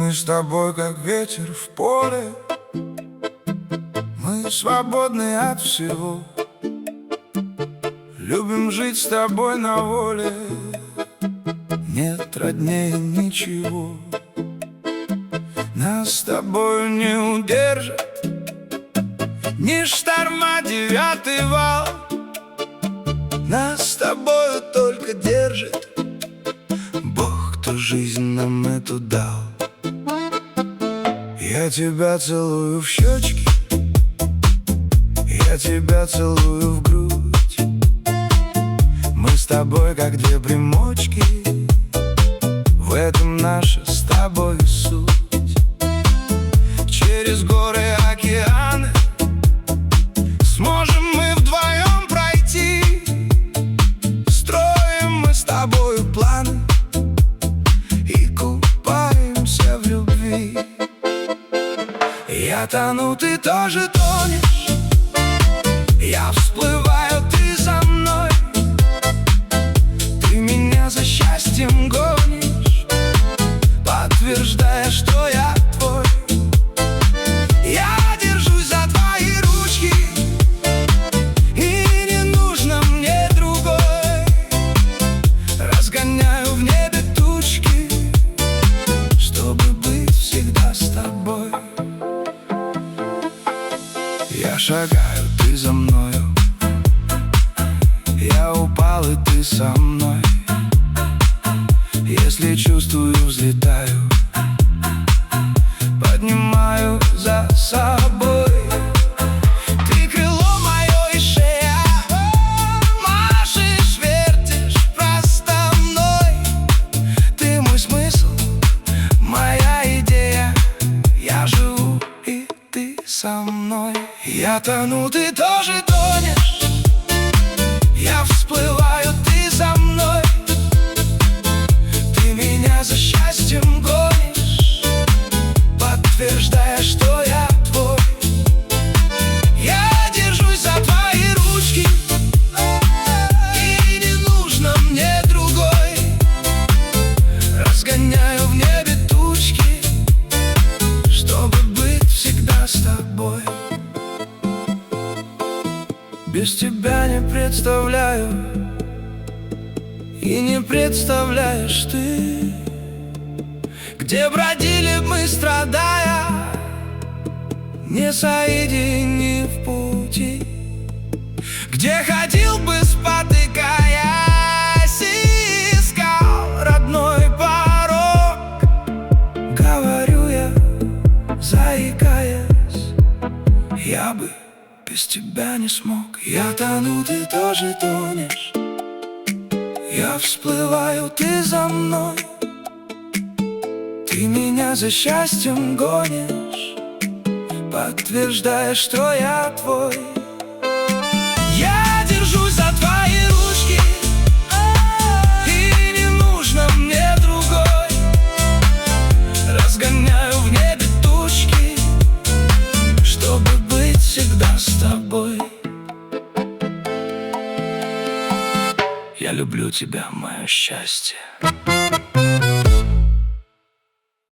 Мы с тобой как ветер в поле, мы свободны от всего. Любим жить с тобой на воле, нет роднее ничего. Нас с тобою не удержит ни шторма, девятый вал. Нас с тобою только держит Бог, кто жизнь нам эту дал. Я тебя целую в щечки, я тебя целую в грудь. Мы с тобой как две примочки, в этом наша с тобой суть. Через горы и океаны сможем мы вдвоем пройти. Строим мы с тобою планы и купаемся в любви. Я тону, ты тоже тонешь, я всплываю, ты за мной. Ты меня за счастьем гонишь, подтверждая, что я твой. Я держусь за твои ручки, и не нужно мне другой. Разгоняю в небе тучки, чтобы быть всегда с тобой. Я шагаю, ты за мною, я упал, и ты со мной. Если чувствую, взлетаю, поднимаю за собой. Ты крыло мое и шея, машешь, вертишь просто мной. Ты мой смысл, моя идея, я живу, и ты со мной. Я тону, ты тоже тонешь, я всплываю, ты за мной. Ты меня за счастьем гонишь, подтверждая, что я твой. Я держусь за твои ручки, и не нужно мне другой. Разгоняю в небе тучки, чтобы быть всегда с тобой. Без тебя не представляю, и не представляешь ты, где бродили мы, страдая, не соедини в пути. Где ходил бы, спотыкаясь, и искал родной порог. Говорю я, заикаясь, я бы без тебя не смог. Я тону, ты тоже тонешь, я всплываю, ты за мной. Ты меня за счастьем гонишь, подтверждая, что я твой. Я держусь за твои ручки, и не нужно мне другой. Разгоняю в небе тучки, чтобы быть всегда с тобой. Я люблю тебя, мое счастье.